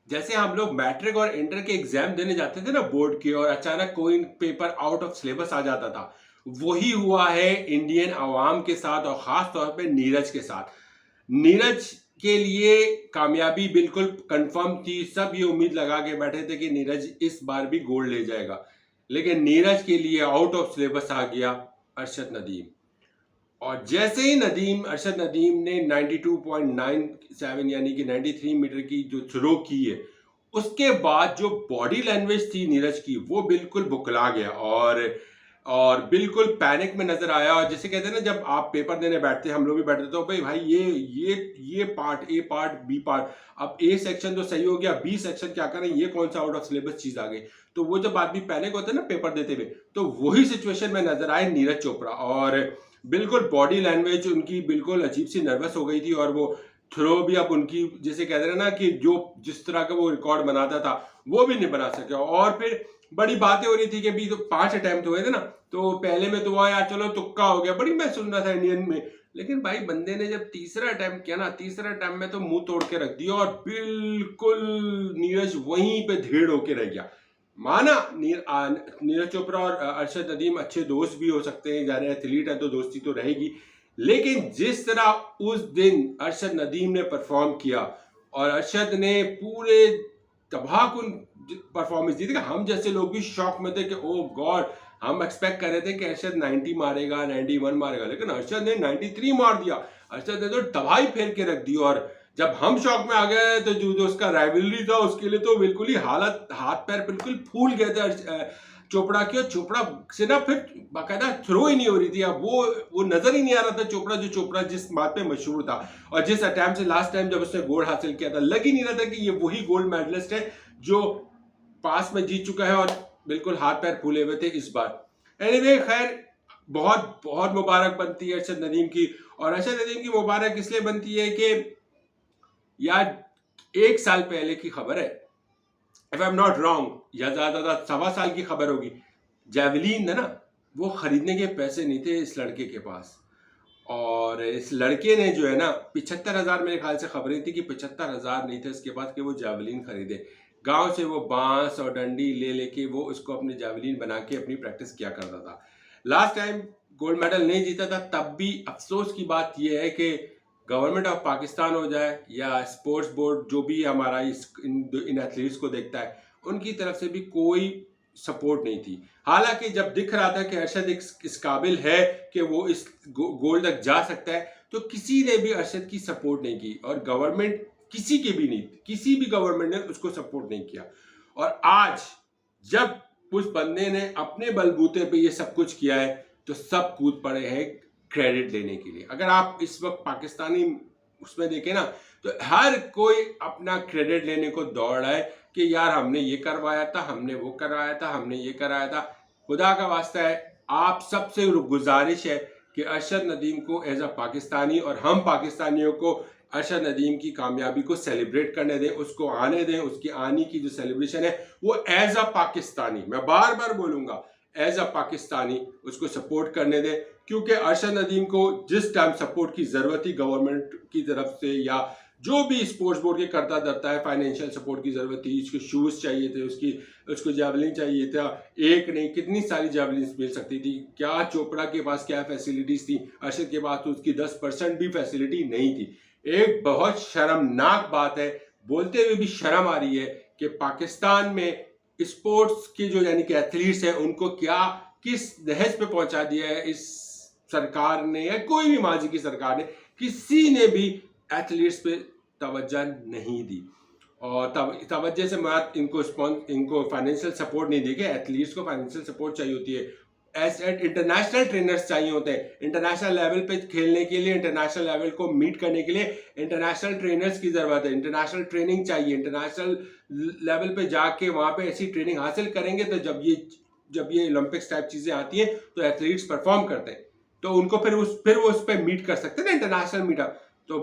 जैसे हम लोग मैट्रिक और इंटर के एग्जाम देने जाते थे ना बोर्ड के, और अचानक कोई पेपर आउट ऑफ सिलेबस आ जाता था, वही हुआ है इंडियन अवाम के साथ और खास तौर पे नीरज के साथ। नीरज के लिए कामयाबी बिल्कुल कंफर्म थी। सब ये उम्मीद लगा के बैठे थे कि नीरज इस बार भी गोल्ड ले जाएगा, लेकिन नीरज के लिए आउट ऑफ सिलेबस आ गया अरशद नदीम। और जैसे ही अरशद नदीम ने 92.97 यानी कि 93 मीटर की जो थ्रो की है, उसके बाद जो बॉडी लैंग्वेज थी नीरज की, वो बिल्कुल बुकला गया और बिल्कुल पैनिक में नजर आया। और जैसे कहते हैं ना, जब आप पेपर देने बैठते हैं, हम लोग भी बैठते तो भाई ये पार्ट, ए पार्ट, बी पार्ट, अब ए सेक्शन तो सही हो गया, बी सेक्शन क्या करें, ये कौन सा आउट ऑफ सिलेबस चीज आ गई। तो वो जब आदमी पैनिक होता है ना पेपर देते हुए, तो वही सिचुएशन में नजर आए नीरज चोपड़ा। और बिल्कुल बॉडी लैंग्वेज उनकी बिल्कुल अजीब सी नर्वस हो गई थी, और वो थ्रो भी अब उनकी, जैसे कहते हैं ना कि जो जिस तरह का वो रिकॉर्ड बनाता था वो भी नहीं बना सके। और फिर बड़ी बातें हो रही थी कि भी तो 5 अटेम्प्ट हुए थे ना, तो पहले में तो हुआ यार चलो तुक्का हो गया, बड़ी मैं सुन रहा था इंडियन में। लेकिन भाई बंदे ने जब तीसरा अटेम्प्ट किया ना, तीसरा अटेम्प्ट में तो मुंह तोड़ के रख दिया, और बिल्कुल नीरज वहीं पे धेड़ होके रह गया। माना नीरज चोपड़ा और अरशद नदीम अच्छे दोस्त भी हो सकते हैं, जाने एथलीट है तो दोस्ती तो रहेगी, लेकिन जिस तरह उस दिन अरशद नदीम ने परफॉर्म किया, और अरशद ने पूरे तबाहकुन परफॉर्मेंस दी थी कि हम जैसे लोग भी शॉक में थे कि ओ गॉड, हम एक्सपेक्ट कर रहे थे कि अरशद 90 मारेगा, 91 मारेगा, लेकिन अरशद ने 93 मार दिया। अरशद ने तो तबाही फेर के रख दी। और जब हम शॉक में आ गए तो जो उसका राइवलरी था उसके लिए तो बिल्कुल ही हालत, हाथ पैर बिल्कुल फूल गए थे चोपड़ा की। और चोपड़ा से ना फिर बाकायदा थ्रो ही नहीं हो रही थी। अब वो नजर ही नहीं आ रहा था चोपड़ा जिस बात पे मशहूर था, और जिस अटैम्प्ट से लास्ट टाइम जब उसने गोल्ड हासिल किया था, लग ही नहीं रहा था कि ये वही गोल्ड मेडलिस्ट है जो पास में जीत चुका है, और बिल्कुल हाथ पैर फूले हुए थे इस बार। एनीवे खैर, बहुत बहुत मुबारक बनती है अरशद नदीम की। और अरशद नदीम की मुबारक इसलिए बनती है कि यार 1 साल पहले की खबर है, if I am not wrong, या ज्यादा 1.25 साल की खबर होगी, जैवलिन है ना, वो खरीदने के पैसे नहीं थे इस लड़के के पास। और इस लड़के ने जो है ना 75,000, मेरे ख्याल से खबरें थी कि 75,000 नहीं थे इसके पास कि वो जैवलिन खरीदे। गांव से वो बांस और डंडी ले लेके वो उसको अपनी जैवलिन बना के अपनी प्रैक्टिस किया करता था। लास्ट टाइम गोल्ड मेडल नहीं जीता था, तब भी अफसोस की बात यह है कि गवर्नमेंट ऑफ पाकिस्तान हो जाए या स्पोर्ट्स बोर्ड जो भी हमारा इन एथलीट्स को देखता है, उनकी तरफ से भी कोई सपोर्ट नहीं थी। हालांकि जब दिख रहा था कि अरशद इस काबिल है कि वो इस गोल तक जा सकता है, तो किसी ने भी अरशद की सपोर्ट नहीं की, और गवर्नमेंट किसी की भी नहीं, किसी भी गवर्नमेंट ने उसको सपोर्ट नहीं किया। और आज जब उस बंदे ने अपने बलबूते पे ये सब कुछ किया है, तो सब कूद पड़े हैं क्रेडिट लेने के लिए। अगर आप इस वक्त पाकिस्तानी उसमें देखें ना, तो हर कोई अपना क्रेडिट लेने को दौड़ रहा है कि यार हमने ये करवाया था, हमने वो कराया था, हमने ये कराया था। खुदा का वास्ता है, आप सबसे गुजारिश है कि अरशद नदीम को एज अ पाकिस्तानी, और हम पाकिस्तानियों को अरशद नदीम की कामयाबी को सेलिब्रेट करने दें, उसको आने दें। उसकी आने की जो सेलिब्रेशन है वो एज अ पाकिस्तानी, मैं बार बार बोलूंगा, एज अ पाकिस्तानी उसको सपोर्ट करने दें। क्योंकि अरशद नदीम को जिस टाइम सपोर्ट की जरूरत थी गवर्नमेंट की तरफ से, या जो भी स्पोर्ट्स बोर्ड के करता धरता है, फाइनेंशियल सपोर्ट की जरूरत थी, उसको शूज चाहिए थे, उसको जैवलिन चाहिए था, एक नहीं कितनी सारी जैवलिन मिल सकती थी। क्या चोपड़ा के पास क्या फैसिलिटीज थी, अरशद के पास तो उसकी 10% भी फैसिलिटी नहीं थी। एक बहुत शर्मनाक बात है, बोलते हुए भी शर्म आ रही है कि पाकिस्तान में स्पोर्ट्स के जो यानी कि एथलीट्स हैं, उनको क्या किस दहेज पे पहुंचा दिया है इस सरकार ने, या कोई भी माजी की सरकार ने, किसी ने भी एथलीट्स पे तवज्जो नहीं दी। और तवज्जो से बात, इनको फाइनेंशियल सपोर्ट नहीं दी गई। एथलीट्स को फाइनेंशियल सपोर्ट चाहिए होती है, इंटरनेशनल ट्रेनर्स चाहिए होते हैं, इंटरनेशनल लेवल पे खेलने के लिए, इंटरनेशनल लेवल को मीट करने के लिए इंटरनेशनल ट्रेनर्स की जरूरत है, इंटरनेशनल ट्रेनिंग चाहिए। इंटरनेशनल लेवल पे जाके वहां पे ऐसी ट्रेनिंग हासिल करेंगे तो जब ये ओलंपिक्स टाइप चीजें आती हैं तो एथलीट्स परफॉर्म करते हैं, तो उनको फिर वो उस पर मीट कर सकते हैं ना, इंटरनेशनल मीटअप। तो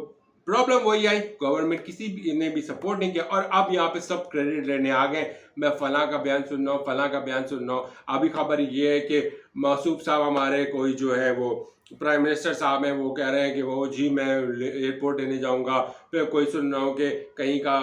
प्रॉब्लम वही आई, गवर्नमेंट किसी भी ने भी सपोर्ट नहीं किया, और अब यहाँ पे सब क्रेडिट लेने आ गए। मैं फला का बयान सुन रहा हूँ, फला का बयान सुन रहा हूँ। अभी खबर ये है कि मासूफ साहब हमारे कोई जो है वो प्राइम मिनिस्टर साहब हैं, वो कह रहे हैं कि वो जी मैं एयरपोर्ट लेने जाऊंगा। फिर कोई सुन रहा हूँ कि कहीं का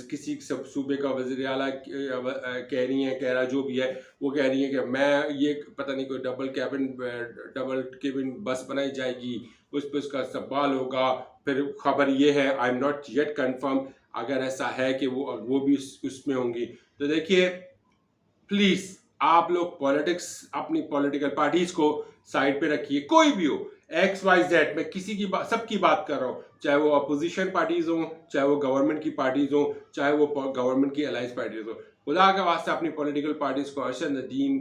किसी सूबे का वज़ीर आला कह रहा जो भी है, वो कह रही है कि मैं ये पता नहीं कोई डबल केबिन बस बनाई जाएगी, उस पर उसका इस्तेमाल होगा। फिर खबर ये है, I am not yet confirm, अगर ऐसा है कि वो भी उसमें होंगी। तो देखिए प्लीज आप लोग पॉलिटिक्स, अपनी पॉलिटिकल पार्टीज को साइड पे रखिए, कोई भी हो, एक्स वाई जेड, मैं किसी की बात, सबकी बात कर रहा हूँ, चाहे वो अपोजिशन पार्टीज हो, चाहे वो गवर्नमेंट की पार्टीज हो, चाहे वो गवर्नमेंट की अलायंस पार्टीज हो। खुदा के वास्ते अपनी पॉलिटिकल पार्टीज को अरशद नदीम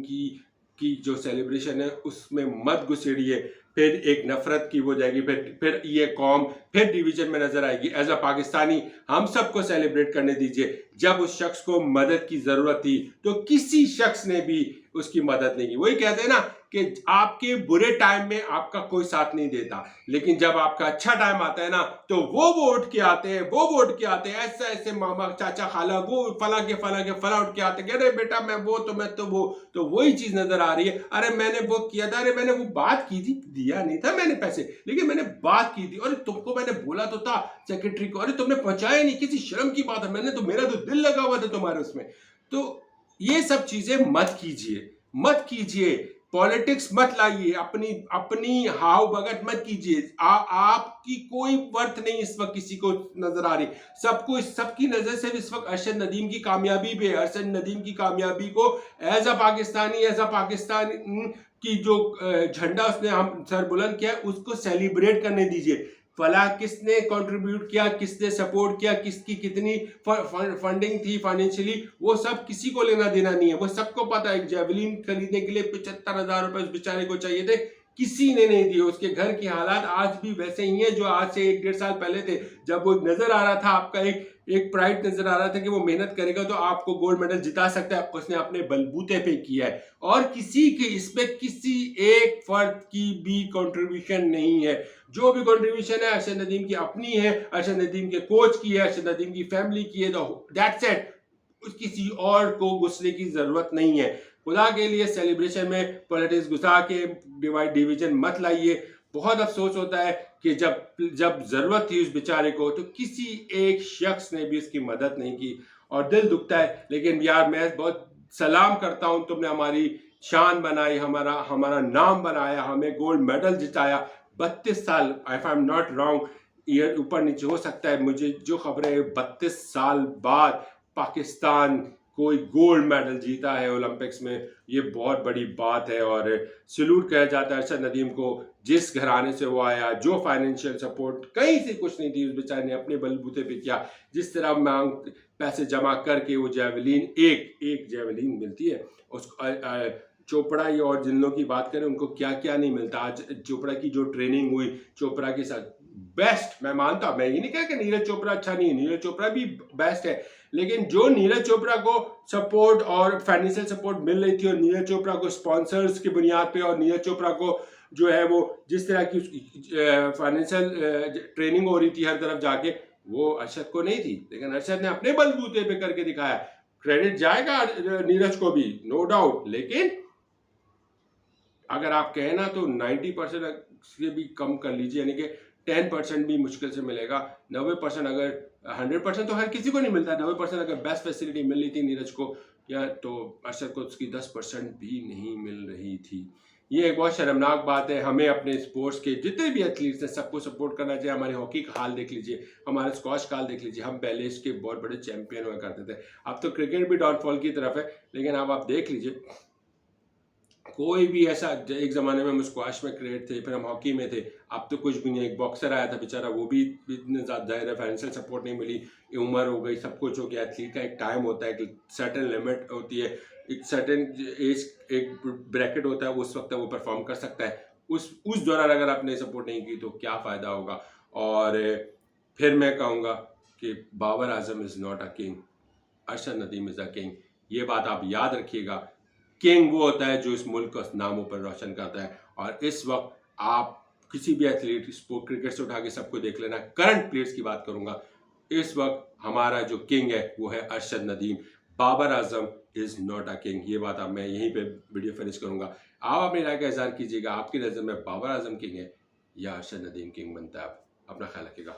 की जो सेलिब्रेशन है उसमें मत घुसेड़िए, फिर एक नफरत की हो जाएगी, फिर ये कौम फिर डिवीजन में नजर आएगी। एज अ पाकिस्तानी हम सबको सेलिब्रेट करने दीजिए। जब उस शख्स को मदद की जरूरत थी तो किसी शख्स ने भी उसकी मदद नहीं की। वही कहते हैं ना कि आपके बुरे टाइम में आपका कोई साथ नहीं देता, लेकिन जब आपका अच्छा टाइम आता है ना तो वो उठ के आते हैं, ऐसे ऐसे मामा चाचा खाला वो फला के फला उठ के आते हैं, अरे बेटा मैं वो तो वो। तो वही चीज नजर आ रही है, अरे मैंने वो किया था, अरे मैंने वो बात की थी, दिया नहीं था मैंने पैसे, लेकिन मैंने बात की थी, अरे तुमको मैंने बोला तो था सेक्रेटरी को, अरे तुमने पहुंचाया नहीं, किसी शर्म की बात है, मेरा तो दिल लगा हुआ था तुम्हारे उसमें। तो ये सब चीजें मत कीजिए, पॉलिटिक्स मत लाइए, अपनी हाव भगत मत कीजिए। आपकी कोई वर्थ नहीं इस वक्त किसी को नजर आ रही, सबकी नजर सिर्फ इस वक्त अरशद नदीम की कामयाबी पे। अरशद नदीम की कामयाबी को एज अ पाकिस्तान की जो झंडा उसने हम सर बुलंद किया उसको सेलिब्रेट करने दीजिए। फला किसने कंट्रीब्यूट किया, किसने सपोर्ट किया, किसकी कितनी फंडिंग थी फाइनेंशियली, वो सब किसी को लेना देना नहीं है, वो सबको पता है। एक जेवलिन खरीदने के लिए 75,000 रुपए उस बेचारे को चाहिए थे, किसी ने नहीं दिए। उसके घर के हालात आज भी वैसे ही हैं जो आज से 1-1.5 साल पहले थे, जब वो नजर आ रहा था, आपका एक प्राइड नजर आ रहा था कि वो मेहनत करेगा तो आपको गोल्ड मेडल जिता सकता है। उसने अपने बलबूते पे किया है और किसी के इसमें किसी एक फर्द की भी कंट्रीब्यूशन नहीं है। जो भी कंट्रीब्यूशन है अरशद नदीम की अपनी है, अरशद नदीम के कोच की है, अरशद नदीम की फैमिली की है, दैट्स इट। किसी और को घुसने की जरूरत नहीं है। खुदा के लिए सेलिब्रेशन में पॉलिटिक्स घुसा के डिवीजन मत लाइए। बहुत अफसोस होता है कि जब जरूरत थी उस बेचारे को तो किसी एक शख्स ने भी उसकी मदद नहीं की और दिल दुखता है। लेकिन यार मैं बहुत सलाम करता हूं, तुमने हमारी शान बनाई, हमारा नाम बनाया, हमें गोल्ड मेडल जिताया। 32 साल, if I am not wrong, year ऊपर नीचे हो सकता है, मुझे जो खबर है 32 साल बाद पाकिस्तान कोई गोल्ड मेडल जीता है ओलंपिक्स में, ये बहुत बड़ी बात है। और सैल्यूट किया जाता है अरशद नदीम को, जिस घराने से वो आया, जो फाइनेंशियल सपोर्ट कहीं से कुछ नहीं थी, उस बेचारे ने अपने बलबूते पे किया। जिस तरह मांग पैसे जमा करके वो जेवलिन, एक जेवलिन मिलती है उसको। चोपड़ा ये और जिन लोगों की बात करें उनको क्या क्या नहीं मिलता। आज चोपड़ा की जो ट्रेनिंग हुई चोपड़ा के साथ, बेस्ट, मैं मानता हूं, मैं ये नहीं कहा कि नीरज चोपड़ा अच्छा नहीं है, नीरज चोपड़ा भी बेस्ट है, लेकिन जो नीरज चोपड़ा को सपोर्ट और फाइनेंशियल सपोर्ट मिल रही थी और नीरज चोपड़ा को स्पॉन्सर्स की बुनियाद पे और नीरज चोपड़ा को जो है वो जिस तरह की फाइनेंशियल ट्रेनिंग हो रही थी हर तरफ जाके, वो अरशद को नहीं थी। लेकिन अरशद ने अपने बलबूते पे करके दिखाया। क्रेडिट जाएगा नीरज को भी, नो डाउट, लेकिन अगर आप कहें ना तो 90% से भी कम कर लीजिए, यानी कि 10% भी मुश्किल से मिलेगा। 90% अगर 100% तो हर किसी को नहीं मिलता, 90% अगर बेस्ट फैसिलिटी मिल रही थी नीरज को, या तो अरशद को उसकी 10% भी नहीं मिल रही थी। ये एक बहुत शर्मनाक बात है। हमें अपने स्पोर्ट्स के जितने भी एथलीट्स हैं सबको सपोर्ट करना चाहिए। हमारे हॉकी का हाल देख लीजिए, हमारा स्क्वॉश का हाल देख लीजिए, हम पहले इसके बहुत बड़े चैंपियन हुआ करते थे। अब तो क्रिकेट भी डाउनफॉल की तरफ है, लेकिन अब आप देख लीजिए कोई भी ऐसा, एक ज़माने में हम स्क्वाश में क्रिएट थे, फिर हम हॉकी में थे, अब तो कुछ भी नहीं। एक बॉक्सर आया था बेचारा, वो भी इतने ज़्यादा है, फाइनेंशियल सपोर्ट नहीं मिली, उम्र हो गई, सब कुछ हो गया। एथलीट का एक टाइम होता है, एक सर्टेन लिमिट होती है, एक सर्टेन एज, एक ब्रैकेट होता है, उस वक्त वो परफॉर्म कर सकता है। उस दौरान अगर आपने सपोर्ट नहीं की तो क्या फ़ायदा होगा। और फिर मैं कहूँगा कि Babar Azam is not a king, Arshad Nadeem is a king. ये बात आप याद रखिएगा। किंग वो होता है जो इस मुल्क का नाम ऊपर रोशन करता है। और इस वक्त आप किसी भी एथलीट, स्पोर्ट, क्रिकेट से उठा के सबको देख लेना, करंट प्लेयर्स की बात करूंगा, इस वक्त हमारा जो किंग है वो है Arshad Nadeem. Babar Azam is not a king. ये बात अब मैं यहीं पे वीडियो फिनिश करूंगा। आप अपनी राय का इजहार कीजिएगा, आपकी नज़र में बाबर आजम किंग है या अरशद नदीम किंग बनता है? अपना ख्याल रखिएगा।